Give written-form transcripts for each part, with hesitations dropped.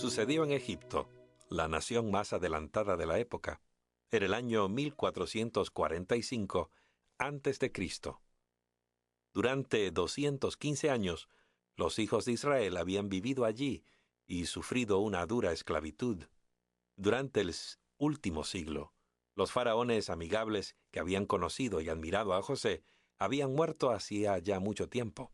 Sucedió en Egipto, la nación más adelantada de la época, en el año 1445 a.C. Durante 215 años, los hijos de Israel habían vivido allí y sufrido una dura esclavitud. Durante el último siglo, los faraones amigables que habían conocido y admirado a José habían muerto hacía ya mucho tiempo.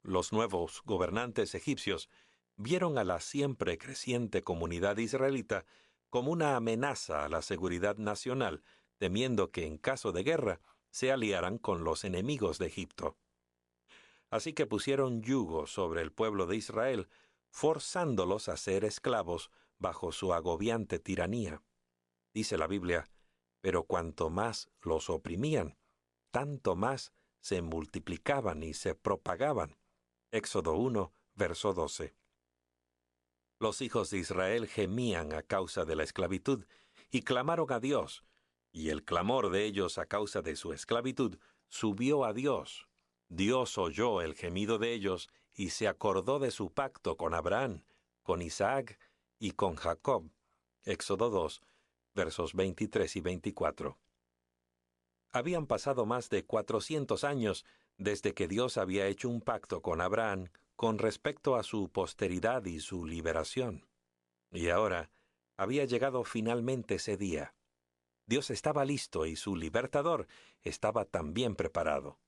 Los nuevos gobernantes egipcios vieron a la siempre creciente comunidad israelita como una amenaza a la seguridad nacional, temiendo que en caso de guerra se aliaran con los enemigos de Egipto. Así que pusieron yugo sobre el pueblo de Israel, forzándolos a ser esclavos bajo su agobiante tiranía. Dice la Biblia, pero cuanto más los oprimían, tanto más se multiplicaban y se propagaban. Éxodo 1, verso 12. Los hijos de Israel gemían a causa de la esclavitud y clamaron a Dios, y el clamor de ellos a causa de su esclavitud subió a Dios. Dios oyó el gemido de ellos y se acordó de su pacto con Abraham, con Isaac y con Jacob. Éxodo 2, versos 23 y 24. Habían pasado más de 400 años desde que Dios había hecho un pacto con Abraham con respecto a su posteridad y su liberación. Y ahora había llegado finalmente ese día. Dios estaba listo y su libertador estaba también preparado.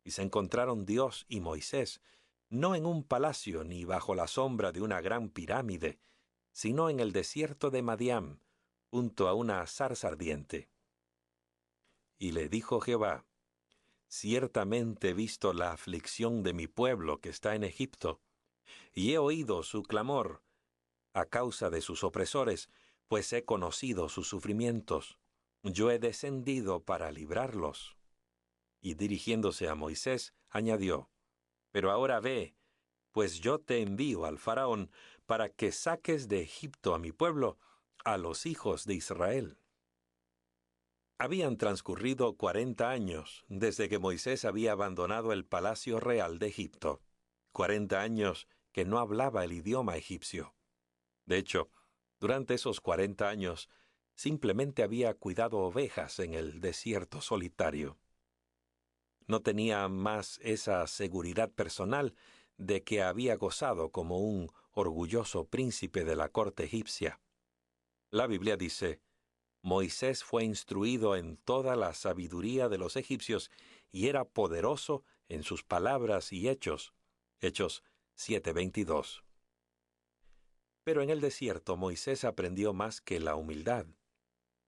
Y se encontraron Dios y Moisés, no en un palacio ni bajo la sombra de una gran pirámide, sino en el desierto de Madián, junto a una zarza ardiente. Y le dijo Jehová, ciertamente he visto la aflicción de mi pueblo que está en Egipto, y he oído su clamor a causa de sus opresores, pues he conocido sus sufrimientos. Yo he descendido para librarlos. Y dirigiéndose a Moisés, añadió, pero ahora ve, pues yo te envío al faraón para que saques de Egipto a mi pueblo, a los hijos de Israel. Habían transcurrido 40 años desde que Moisés había abandonado el palacio real de Egipto. 40 años que no hablaba el idioma egipcio. De hecho, durante esos 40 años, simplemente había cuidado ovejas en el desierto solitario. No tenía más esa seguridad personal de que había gozado como un orgulloso príncipe de la corte egipcia. La Biblia dice, Moisés fue instruido en toda la sabiduría de los egipcios y era poderoso en sus palabras y hechos. Hechos 7:22. Pero en el desierto Moisés aprendió más que la humildad.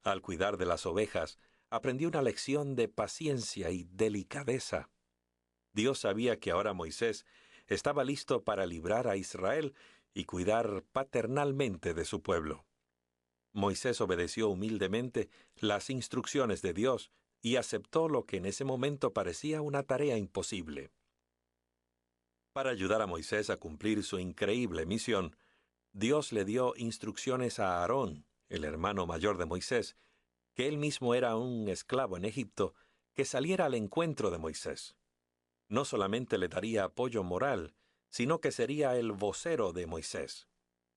Al cuidar de las ovejas, aprendió una lección de paciencia y delicadeza. Dios sabía que ahora Moisés estaba listo para librar a Israel y cuidar paternalmente de su pueblo. Moisés obedeció humildemente las instrucciones de Dios y aceptó lo que en ese momento parecía una tarea imposible. Para ayudar a Moisés a cumplir su increíble misión, Dios le dio instrucciones a Aarón, el hermano mayor de Moisés, que él mismo era un esclavo en Egipto, que saliera al encuentro de Moisés. No solamente le daría apoyo moral, sino que sería el vocero de Moisés,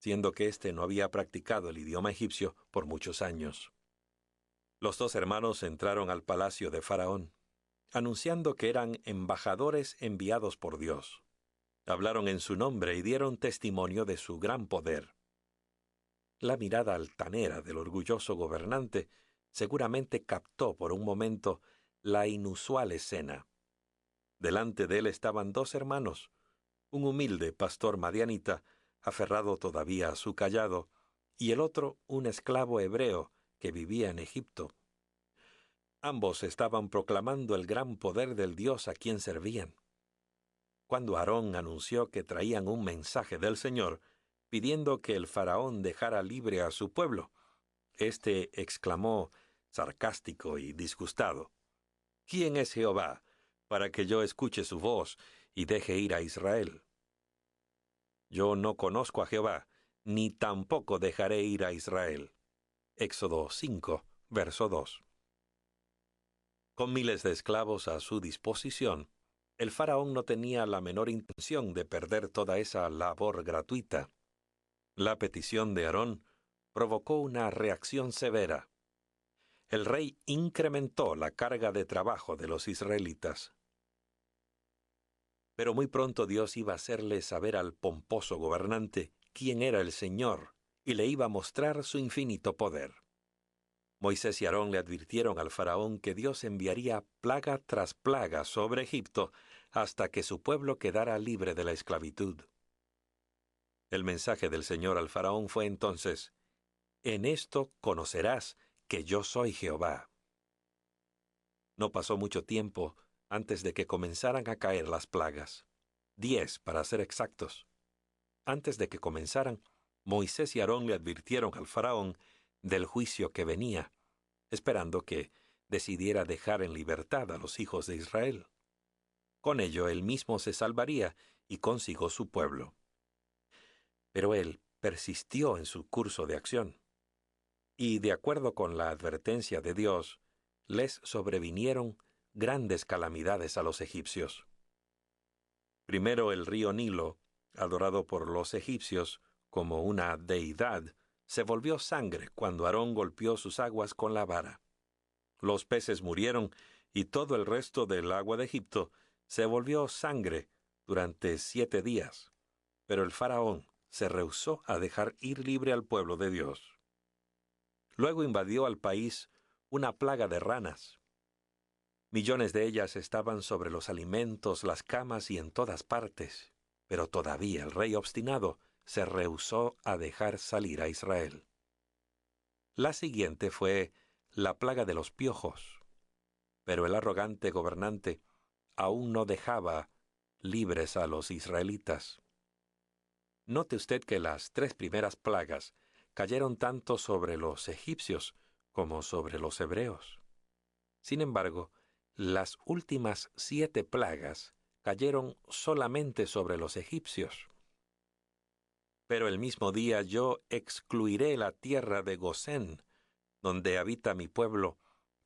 siendo que éste no había practicado el idioma egipcio por muchos años. Los dos hermanos entraron al palacio de Faraón, anunciando que eran embajadores enviados por Dios. Hablaron en su nombre y dieron testimonio de su gran poder. La mirada altanera del orgulloso gobernante seguramente captó por un momento la inusual escena. Delante de él estaban dos hermanos, un humilde pastor madianita, aferrado todavía a su cayado, y el otro un esclavo hebreo que vivía en Egipto. Ambos estaban proclamando el gran poder del Dios a quien servían. Cuando Aarón anunció que traían un mensaje del Señor, pidiendo que el faraón dejara libre a su pueblo, éste exclamó, sarcástico y disgustado, ¿quién es Jehová, para que yo escuche su voz y deje ir a Israel? Yo no conozco a Jehová, ni tampoco dejaré ir a Israel. Éxodo 5, verso 2. Con miles de esclavos a su disposición, el faraón no tenía la menor intención de perder toda esa labor gratuita. La petición de Aarón provocó una reacción severa. El rey incrementó la carga de trabajo de los israelitas. Pero muy pronto Dios iba a hacerle saber al pomposo gobernante quién era el Señor y le iba a mostrar su infinito poder. Moisés y Aarón le advirtieron al faraón que Dios enviaría plaga tras plaga sobre Egipto hasta que su pueblo quedara libre de la esclavitud. El mensaje del Señor al faraón fue entonces: «En esto conocerás que yo soy Jehová». No pasó mucho tiempo antes de que comenzaran a caer las plagas. 10, para ser exactos. Antes de que comenzaran, Moisés y Aarón le advirtieron al faraón del juicio que venía, esperando que decidiera dejar en libertad a los hijos de Israel. Con ello él mismo se salvaría y consigo su pueblo. Pero él persistió en su curso de acción. Y de acuerdo con la advertencia de Dios, les sobrevinieron grandes calamidades a los egipcios. Primero, el río Nilo, adorado por los egipcios como una deidad, se volvió sangre cuando Aarón golpeó sus aguas con la vara. Los peces murieron y todo el resto del agua de Egipto se volvió sangre durante 7 días. Pero el faraón se rehusó a dejar ir libre al pueblo de Dios. Luego invadió al país una plaga de ranas. Millones de ellas estaban sobre los alimentos, las camas y en todas partes, pero todavía el rey obstinado se rehusó a dejar salir a Israel. La siguiente fue la plaga de los piojos, pero el arrogante gobernante aún no dejaba libres a los israelitas. Note usted que las 3 primeras plagas cayeron tanto sobre los egipcios como sobre los hebreos. Sin embargo, las últimas 7 plagas cayeron solamente sobre los egipcios. Pero el mismo día yo excluiré la tierra de Gosén, donde habita mi pueblo,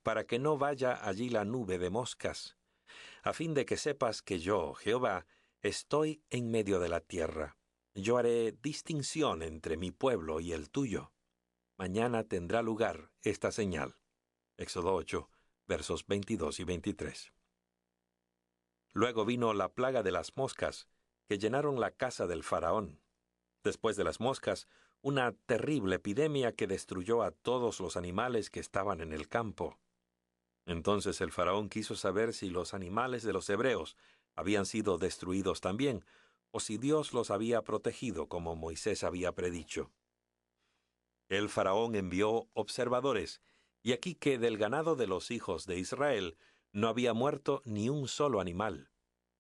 para que no vaya allí la nube de moscas, a fin de que sepas que yo, Jehová, estoy en medio de la tierra. Yo haré distinción entre mi pueblo y el tuyo. Mañana tendrá lugar esta señal. Éxodo 8, versos 22 y 23. Luego vino la plaga de las moscas, que llenaron la casa del faraón. Después de las moscas, una terrible epidemia que destruyó a todos los animales que estaban en el campo. Entonces el faraón quiso saber si los animales de los hebreos habían sido destruidos también, o si Dios los había protegido como Moisés había predicho. El faraón envió observadores, y aquí que del ganado de los hijos de Israel no había muerto ni un solo animal.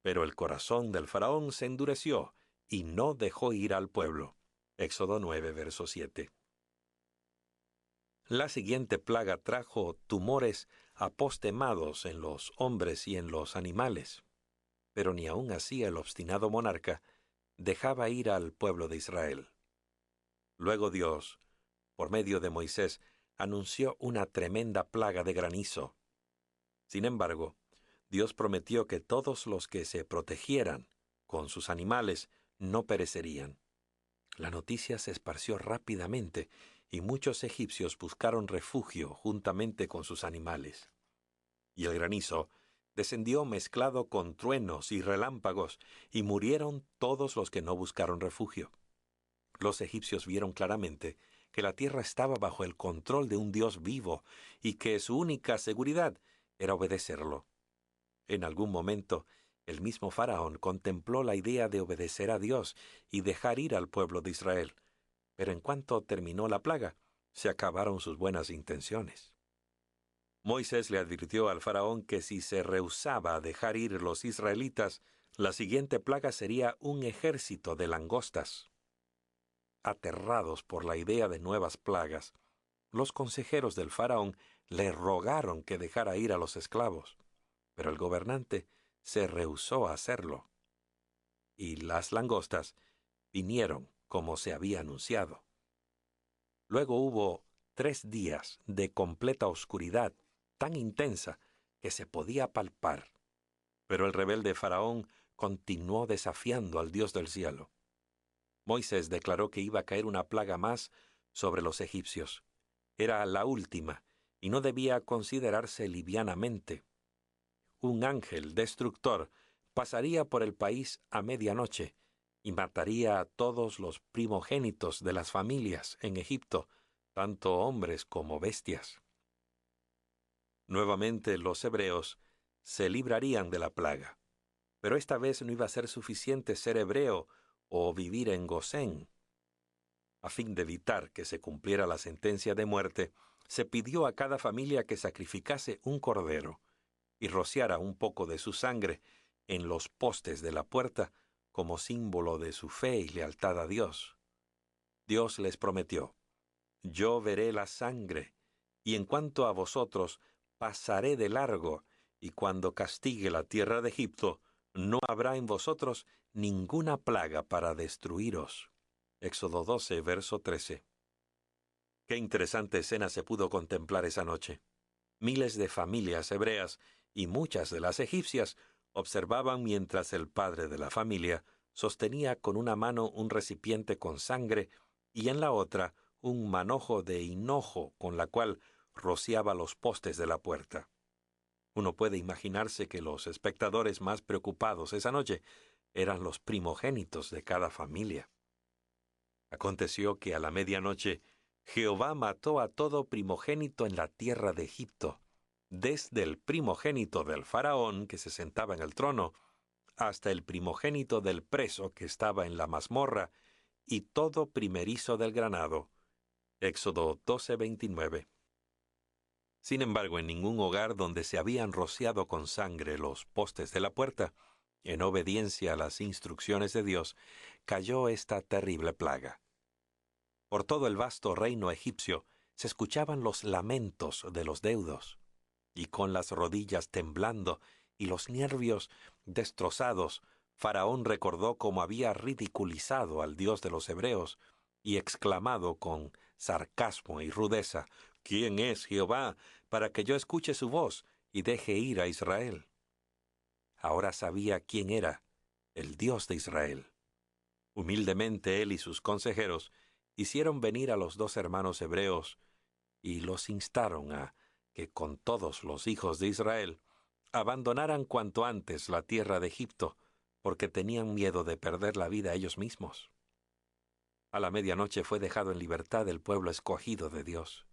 Pero el corazón del faraón se endureció, y no dejó ir al pueblo. Éxodo 9, verso 7. La siguiente plaga trajo tumores apostemados en los hombres y en los animales. Pero ni aun así el obstinado monarca dejaba ir al pueblo de Israel. Luego Dios, por medio de Moisés, anunció una tremenda plaga de granizo. Sin embargo, Dios prometió que todos los que se protegieran con sus animales no perecerían. La noticia se esparció rápidamente y muchos egipcios buscaron refugio juntamente con sus animales. Y el granizo descendió mezclado con truenos y relámpagos, y murieron todos los que no buscaron refugio. Los egipcios vieron claramente que la tierra estaba bajo el control de un Dios vivo y que su única seguridad era obedecerlo. En algún momento, el mismo faraón contempló la idea de obedecer a Dios y dejar ir al pueblo de Israel, pero en cuanto terminó la plaga, se acabaron sus buenas intenciones. Moisés le advirtió al faraón que si se rehusaba a dejar ir los israelitas, la siguiente plaga sería un ejército de langostas. Aterrados por la idea de nuevas plagas, los consejeros del faraón le rogaron que dejara ir a los esclavos, pero el gobernante se rehusó a hacerlo. Y las langostas vinieron como se había anunciado. Luego hubo 3 días de completa oscuridad, tan intensa que se podía palpar. Pero el rebelde faraón continuó desafiando al Dios del cielo. Moisés declaró que iba a caer una plaga más sobre los egipcios. Era la última, y no debía considerarse livianamente. Un ángel destructor pasaría por el país a medianoche y mataría a todos los primogénitos de las familias en Egipto, tanto hombres como bestias. Nuevamente los hebreos se librarían de la plaga, pero esta vez no iba a ser suficiente ser hebreo o vivir en Gosén. A fin de evitar que se cumpliera la sentencia de muerte, se pidió a cada familia que sacrificase un cordero y rociara un poco de su sangre en los postes de la puerta como símbolo de su fe y lealtad a Dios. Dios les prometió: «Yo veré la sangre, y en cuanto a vosotros, pasaré de largo, y cuando castigue la tierra de Egipto, no habrá en vosotros ninguna plaga para destruiros». Éxodo 12, verso 13. Qué interesante escena se pudo contemplar esa noche. Miles de familias hebreas y muchas de las egipcias observaban mientras el padre de la familia sostenía con una mano un recipiente con sangre y en la otra un manojo de hinojo con la cual rociaba los postes de la puerta. Uno puede imaginarse que los espectadores más preocupados esa noche eran los primogénitos de cada familia. Aconteció que a la medianoche Jehová mató a todo primogénito en la tierra de Egipto, desde el primogénito del faraón que se sentaba en el trono, hasta el primogénito del preso que estaba en la mazmorra, y todo primerizo del ganado. Éxodo 12:29. Sin embargo, en ningún hogar donde se habían rociado con sangre los postes de la puerta, en obediencia a las instrucciones de Dios, cayó esta terrible plaga. Por todo el vasto reino egipcio se escuchaban los lamentos de los deudos, y con las rodillas temblando y los nervios destrozados, Faraón recordó cómo había ridiculizado al Dios de los hebreos y exclamado con sarcasmo y rudeza: «¿Quién es Jehová para que yo escuche su voz y deje ir a Israel?». Ahora sabía quién era el Dios de Israel. Humildemente él y sus consejeros hicieron venir a los dos hermanos hebreos y los instaron a que con todos los hijos de Israel abandonaran cuanto antes la tierra de Egipto, porque tenían miedo de perder la vida ellos mismos. A la medianoche fue dejado en libertad el pueblo escogido de Dios,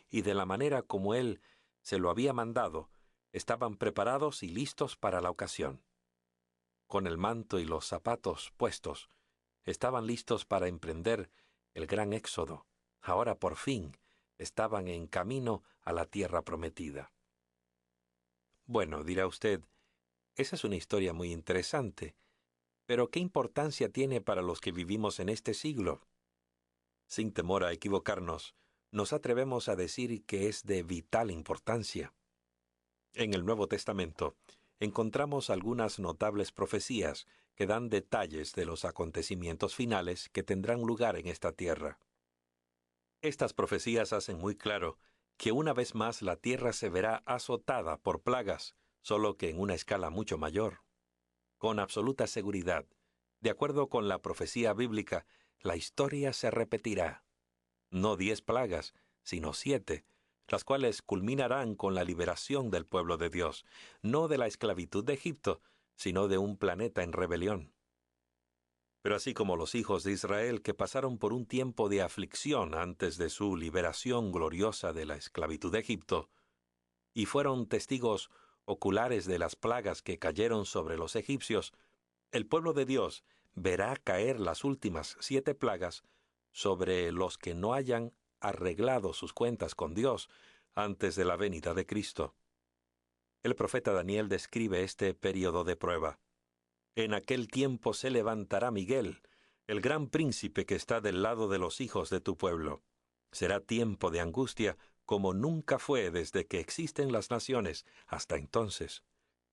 y de la manera como Él se lo había mandado, estaban preparados y listos para la ocasión. Con el manto y los zapatos puestos, estaban listos para emprender el gran éxodo. Ahora por fin estaban en camino a la tierra prometida. Bueno, dirá usted, esa es una historia muy interesante, pero ¿qué importancia tiene para los que vivimos en este siglo? Sin temor a equivocarnos, nos atrevemos a decir que es de vital importancia. En el Nuevo Testamento encontramos algunas notables profecías que dan detalles de los acontecimientos finales que tendrán lugar en esta tierra. Estas profecías hacen muy claro que una vez más la tierra se verá azotada por plagas, solo que en una escala mucho mayor. Con absoluta seguridad, de acuerdo con la profecía bíblica, la historia se repetirá. No 10 plagas, sino 7, las cuales culminarán con la liberación del pueblo de Dios, no de la esclavitud de Egipto, sino de un planeta en rebelión. Pero así como los hijos de Israel que pasaron por un tiempo de aflicción antes de su liberación gloriosa de la esclavitud de Egipto, y fueron testigos oculares de las plagas que cayeron sobre los egipcios, el pueblo de Dios verá caer las últimas 7 plagas sobre los que no hayan arreglado sus cuentas con Dios antes de la venida de Cristo. El profeta Daniel describe este período de prueba. En aquel tiempo se levantará Miguel, el gran príncipe que está del lado de los hijos de tu pueblo. Será tiempo de angustia como nunca fue desde que existen las naciones hasta entonces.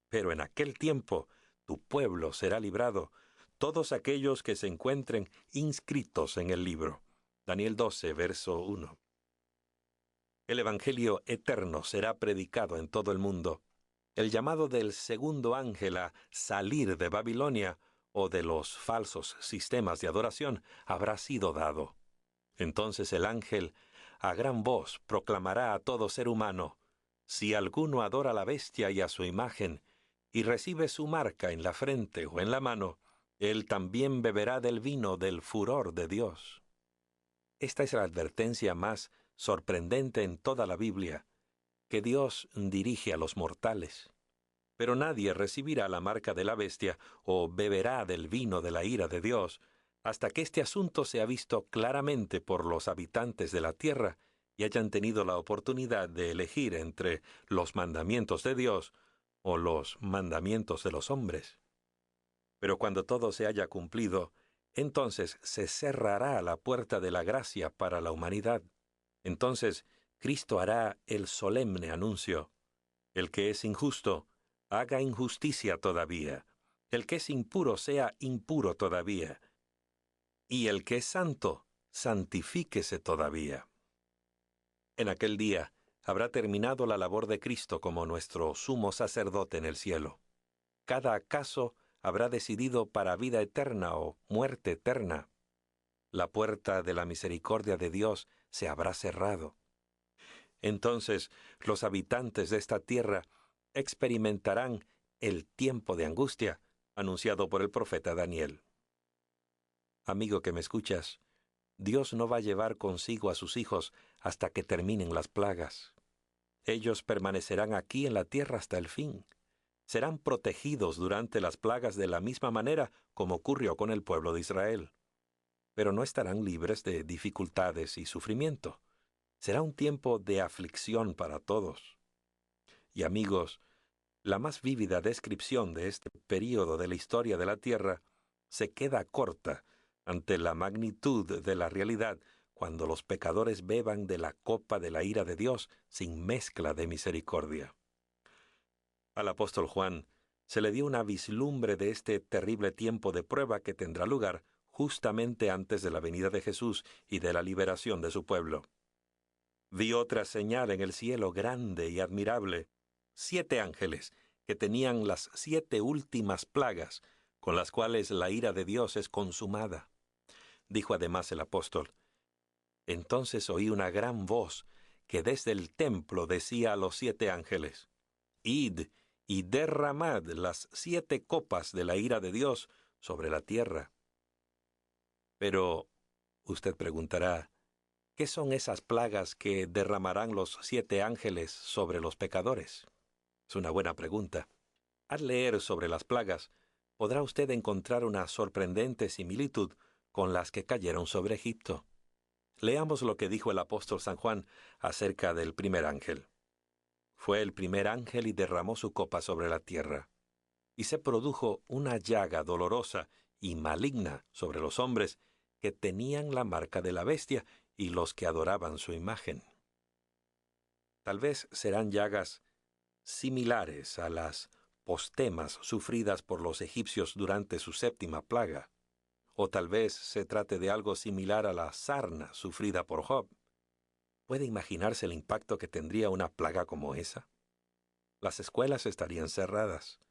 Pero en aquel tiempo tu pueblo será librado, todos aquellos que se encuentren inscritos en el libro. Daniel 12, verso 1. El Evangelio eterno será predicado en todo el mundo. El llamado del segundo ángel a salir de Babilonia o de los falsos sistemas de adoración habrá sido dado. Entonces el ángel, a gran voz, proclamará a todo ser humano: si alguno adora a la bestia y a su imagen, y recibe su marca en la frente o en la mano, él también beberá del vino del furor de Dios. Esta es la advertencia más sorprendente en toda la Biblia, que Dios dirige a los mortales. Pero nadie recibirá la marca de la bestia o beberá del vino de la ira de Dios hasta que este asunto sea visto claramente por los habitantes de la tierra y hayan tenido la oportunidad de elegir entre los mandamientos de Dios o los mandamientos de los hombres. Pero cuando todo se haya cumplido, entonces se cerrará la puerta de la gracia para la humanidad. Entonces Cristo hará el solemne anuncio: el que es injusto, haga injusticia todavía; el que es impuro, sea impuro todavía; y el que es santo, santifíquese todavía. En aquel día habrá terminado la labor de Cristo como nuestro sumo sacerdote en el cielo. Cada caso habrá decidido para vida eterna o muerte eterna. La puerta de la misericordia de Dios se habrá cerrado. Entonces los habitantes de esta tierra experimentarán el tiempo de angustia anunciado por el profeta Daniel. Amigo que me escuchas, Dios no va a llevar consigo a sus hijos hasta que terminen las plagas. Ellos permanecerán aquí en la tierra hasta el fin. Serán protegidos durante las plagas de la misma manera como ocurrió con el pueblo de Israel. Pero no estarán libres de dificultades y sufrimiento. Será un tiempo de aflicción para todos. Y amigos, la más vívida descripción de este período de la historia de la tierra se queda corta ante la magnitud de la realidad cuando los pecadores beban de la copa de la ira de Dios sin mezcla de misericordia. Al apóstol Juan se le dio una vislumbre de este terrible tiempo de prueba que tendrá lugar justamente antes de la venida de Jesús y de la liberación de su pueblo. Vi otra señal en el cielo grande y admirable: 7 ángeles que tenían las 7 últimas plagas, con las cuales la ira de Dios es consumada. Dijo además el apóstol: entonces oí una gran voz que desde el templo decía a los 7 ángeles: id y derramad las 7 copas de la ira de Dios sobre la tierra. Pero usted preguntará: ¿qué son esas plagas que derramarán los 7 ángeles sobre los pecadores? Es una buena pregunta. Al leer sobre las plagas, podrá usted encontrar una sorprendente similitud con las que cayeron sobre Egipto. Leamos lo que dijo el apóstol San Juan acerca del primer ángel. Fue el primer ángel y derramó su copa sobre la tierra. Y se produjo una llaga dolorosa y maligna sobre los hombres que tenían la marca de la bestia y los que adoraban su imagen. Tal vez serán llagas similares a las postemas sufridas por los egipcios durante su 7ª plaga, o tal vez se trate de algo similar a la sarna sufrida por Job. ¿Puede imaginarse el impacto que tendría una plaga como esa? Las escuelas estarían cerradas.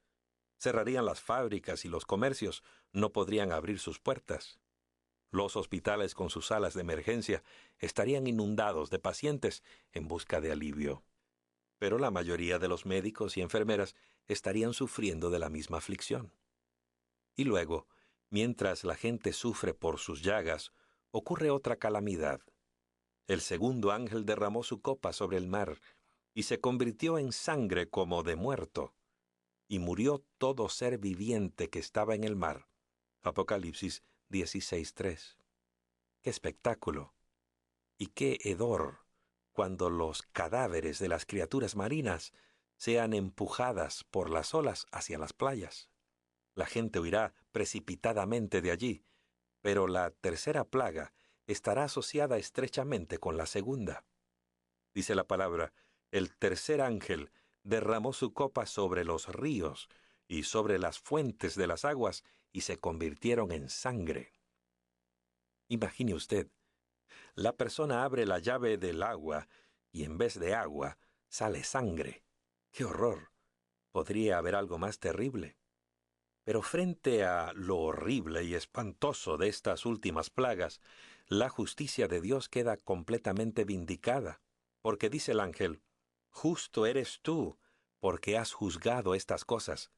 Cerrarían las fábricas y los comercios no podrían abrir sus puertas. Los hospitales con sus salas de emergencia estarían inundados de pacientes en busca de alivio. Pero la mayoría de los médicos y enfermeras estarían sufriendo de la misma aflicción. Y luego, mientras la gente sufre por sus llagas, ocurre otra calamidad. El segundo ángel derramó su copa sobre el mar, y se convirtió en sangre como de muerto, y murió todo ser viviente que estaba en el mar. Apocalipsis 16:3. ¡Qué espectáculo! Y qué hedor cuando los cadáveres de las criaturas marinas sean empujadas por las olas hacia las playas. La gente huirá precipitadamente de allí, pero la tercera plaga estará asociada estrechamente con la segunda. Dice la palabra: el tercer ángel derramó su copa sobre los ríos y sobre las fuentes de las aguas, y se convirtieron en sangre. Imagine usted, la persona abre la llave del agua y en vez de agua sale sangre. ¡Qué horror! ¿Podría haber algo más terrible? Pero frente a lo horrible y espantoso de estas últimas plagas, la justicia de Dios queda completamente vindicada, porque dice el ángel: «Justo eres tú, porque has juzgado estas cosas,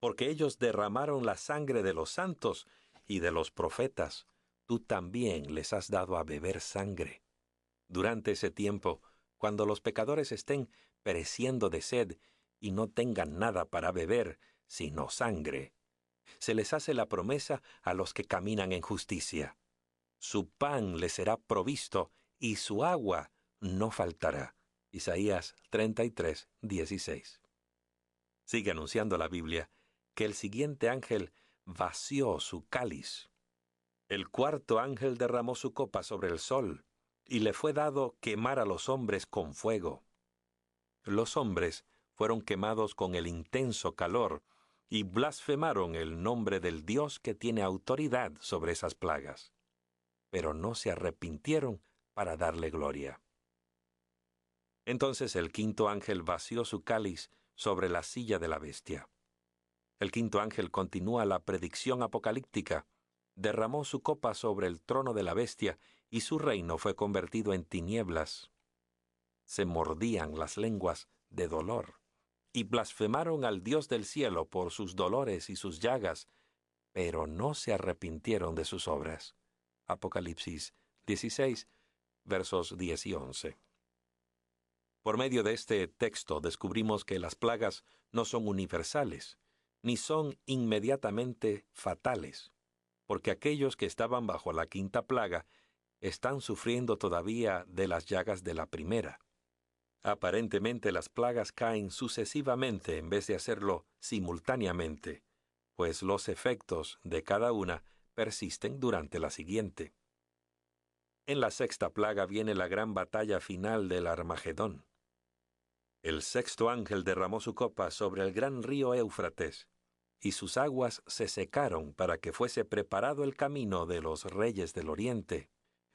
porque ellos derramaron la sangre de los santos y de los profetas. Tú también les has dado a beber sangre». Durante ese tiempo, cuando los pecadores estén pereciendo de sed y no tengan nada para beber, sino sangre, se les hace la promesa a los que caminan en justicia. Su pan les será provisto y su agua no faltará. Isaías 33, 16. Sigue anunciando la Biblia que el siguiente ángel vació su cáliz. El cuarto ángel derramó su copa sobre el sol, y le fue dado quemar a los hombres con fuego. Los hombres fueron quemados con el intenso calor y blasfemaron el nombre del Dios que tiene autoridad sobre esas plagas, pero no se arrepintieron para darle gloria. Entonces el quinto ángel vació su cáliz sobre la silla de la bestia. El quinto ángel continúa la predicción apocalíptica. Derramó su copa sobre el trono de la bestia, y su reino fue convertido en tinieblas. Se mordían las lenguas de dolor, y blasfemaron al Dios del cielo por sus dolores y sus llagas, pero no se arrepintieron de sus obras. Apocalipsis 16, versos 10 y 11. Por medio de este texto descubrimos que las plagas no son universales, ni son inmediatamente fatales, porque aquellos que estaban bajo la quinta plaga están sufriendo todavía de las llagas de la primera. Aparentemente las plagas caen sucesivamente en vez de hacerlo simultáneamente, pues los efectos de cada una persisten durante la siguiente. En la sexta plaga viene la gran batalla final del Armagedón. El sexto ángel derramó su copa sobre el gran río Éufrates, y sus aguas se secaron para que fuese preparado el camino de los reyes del oriente.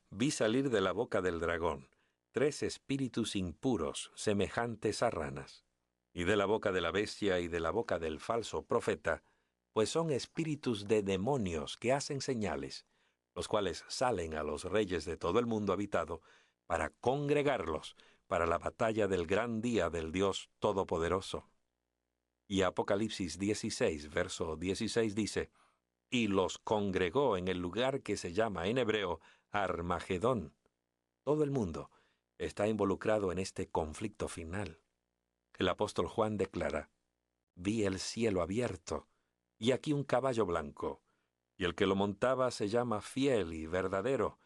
Vi salir de la boca del dragón 3 espíritus impuros semejantes a ranas, y de la boca de la bestia y de la boca del falso profeta, pues son espíritus de demonios que hacen señales, los cuales salen a los reyes de todo el mundo habitado para congregarlos para la batalla del gran día del Dios Todopoderoso. Y Apocalipsis 16, verso 16 dice: «Y los congregó en el lugar que se llama en hebreo Armagedón». Todo el mundo está involucrado en este conflicto final. El apóstol Juan declara: «Vi el cielo abierto, y aquí un caballo blanco, y el que lo montaba se llama Fiel y Verdadero,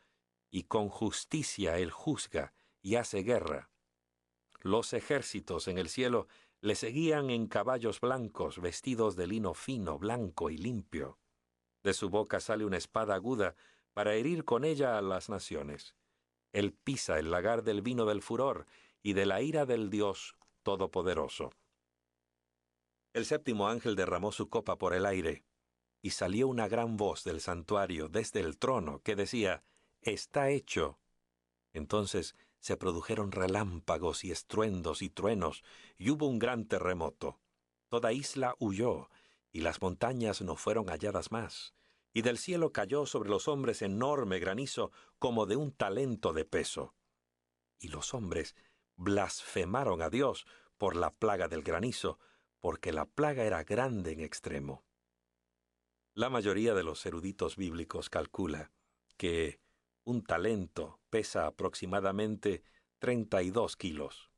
y con justicia él juzga y hace guerra». Los ejércitos en el cielo le seguían en caballos blancos, vestidos de lino fino, blanco y limpio. De su boca sale una espada aguda para herir con ella a las naciones. Él pisa el lagar del vino del furor y de la ira del Dios Todopoderoso. El séptimo ángel derramó su copa por el aire, y salió una gran voz del santuario desde el trono que decía: «Está hecho». Entonces se produjeron relámpagos y estruendos y truenos, y hubo un gran terremoto. Toda isla huyó, y las montañas no fueron halladas más. Y del cielo cayó sobre los hombres enorme granizo, como de un talento de peso. Y los hombres blasfemaron a Dios por la plaga del granizo, porque la plaga era grande en extremo. La mayoría de los eruditos bíblicos calcula que un talento pesa aproximadamente 32 kilos.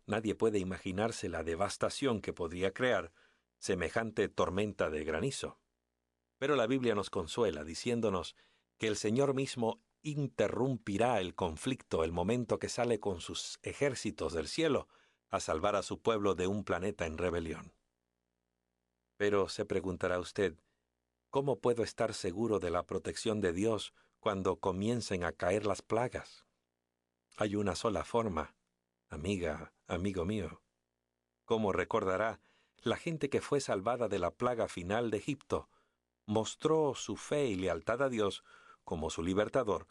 Nadie puede imaginarse la devastación que podría crear semejante tormenta de granizo. Pero la Biblia nos consuela diciéndonos que el Señor mismo interrumpirá el conflicto el momento que sale con sus ejércitos del cielo a salvar a su pueblo de un planeta en rebelión. Pero se preguntará usted: ¿cómo puedo estar seguro de la protección de Dios cuando comiencen a caer las plagas? Hay una sola forma, amiga, amigo mío. Como recordará, la gente que fue salvada de la plaga final de Egipto mostró su fe y lealtad a Dios como su libertador,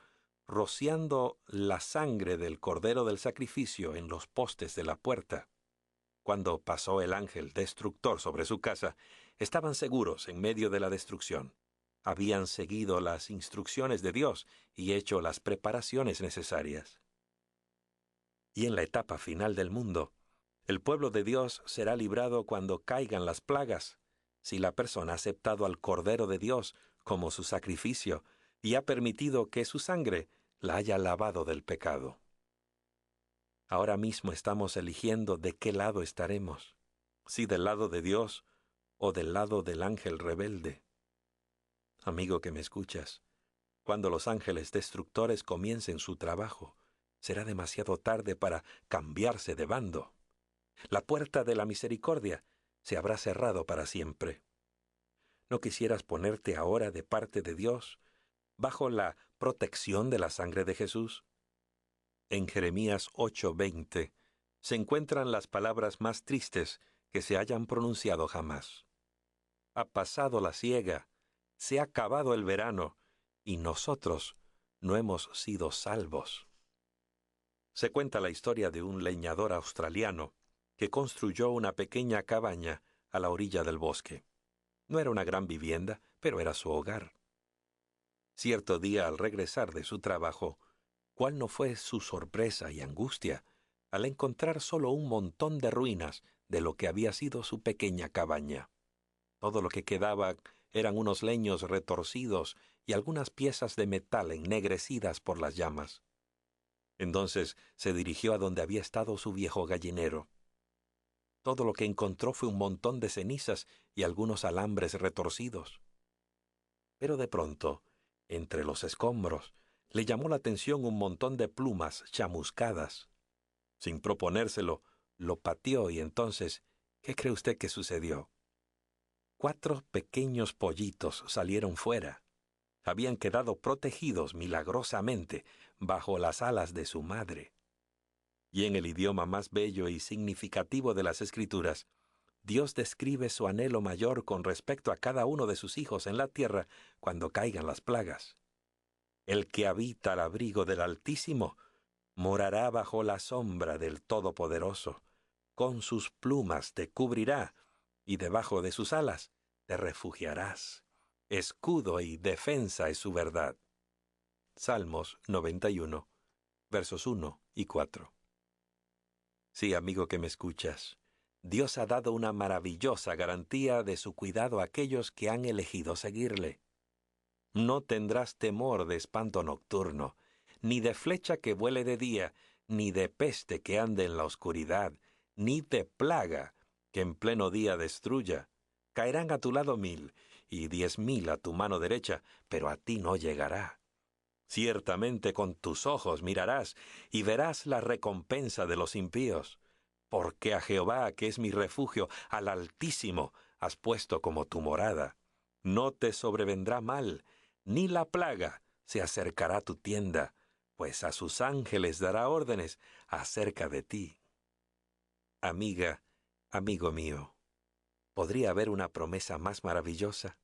rociando la sangre del cordero del sacrificio en los postes de la puerta. Cuando pasó el ángel destructor sobre su casa, estaban seguros en medio de la destrucción. Habían seguido las instrucciones de Dios y hecho las preparaciones necesarias. Y en la etapa final del mundo, el pueblo de Dios será librado cuando caigan las plagas, si la persona ha aceptado al Cordero de Dios como su sacrificio y ha permitido que su sangre la haya lavado del pecado. Ahora mismo estamos eligiendo de qué lado estaremos, si del lado de Dios o del lado del ángel rebelde. Amigo que me escuchas, cuando los ángeles destructores comiencen su trabajo, será demasiado tarde para cambiarse de bando. La puerta de la misericordia se habrá cerrado para siempre. ¿No quisieras ponerte ahora de parte de Dios, bajo la protección de la sangre de Jesús? En Jeremías 8:20 se encuentran las palabras más tristes que se hayan pronunciado jamás. Ha pasado la siega, se ha acabado el verano, y nosotros no hemos sido salvos. Se cuenta la historia de un leñador australiano que construyó una pequeña cabaña a la orilla del bosque. No era una gran vivienda, pero era su hogar. Cierto día, al regresar de su trabajo, ¿cuál no fue su sorpresa y angustia al encontrar solo un montón de ruinas de lo que había sido su pequeña cabaña? Todo lo que quedaba eran unos leños retorcidos y algunas piezas de metal ennegrecidas por las llamas. Entonces se dirigió a donde había estado su viejo gallinero. Todo lo que encontró fue un montón de cenizas y algunos alambres retorcidos. Pero de pronto, entre los escombros, le llamó la atención un montón de plumas chamuscadas. Sin proponérselo, lo pateó y entonces, ¿qué cree usted que sucedió? 4 pequeños pollitos salieron fuera. Habían quedado protegidos milagrosamente bajo las alas de su madre. Y en el idioma más bello y significativo de las Escrituras, Dios describe su anhelo mayor con respecto a cada uno de sus hijos en la tierra cuando caigan las plagas. El que habita al abrigo del Altísimo morará bajo la sombra del Todopoderoso. Con sus plumas te cubrirá, y debajo de sus alas te refugiarás. Escudo y defensa es su verdad. Salmos 91, versos 1 y 4. Sí, amigo que me escuchas, Dios ha dado una maravillosa garantía de su cuidado a aquellos que han elegido seguirle. No tendrás temor de espanto nocturno, ni de flecha que vuele de día, ni de peste que ande en la oscuridad, ni de plaga que en pleno día destruya. Caerán a tu lado 1000, y 10,000 a tu mano derecha, pero a ti no llegará. Ciertamente con tus ojos mirarás, y verás la recompensa de los impíos. Porque a Jehová, que es mi refugio, al Altísimo, has puesto como tu morada. No te sobrevendrá mal, ni la plaga se acercará a tu tienda, pues a sus ángeles dará órdenes acerca de ti. Amiga, amigo mío, ¿podría haber una promesa más maravillosa?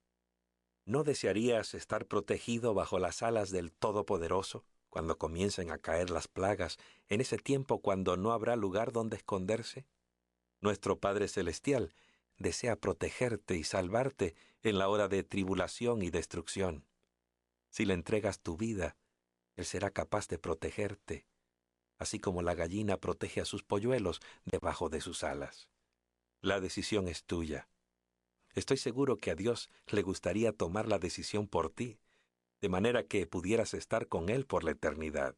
¿No desearías estar protegido bajo las alas del Todopoderoso cuando comiencen a caer las plagas, en ese tiempo cuando no habrá lugar donde esconderse? Nuestro Padre Celestial desea protegerte y salvarte en la hora de tribulación y destrucción. Si le entregas tu vida, Él será capaz de protegerte, así como la gallina protege a sus polluelos debajo de sus alas. La decisión es tuya. Estoy seguro que a Dios le gustaría tomar la decisión por ti, de manera que pudieras estar con Él por la eternidad,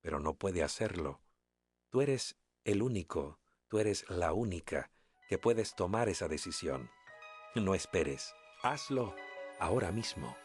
pero no puede hacerlo. Tú eres el único, tú eres la única que puedes tomar esa decisión. No esperes, hazlo ahora mismo.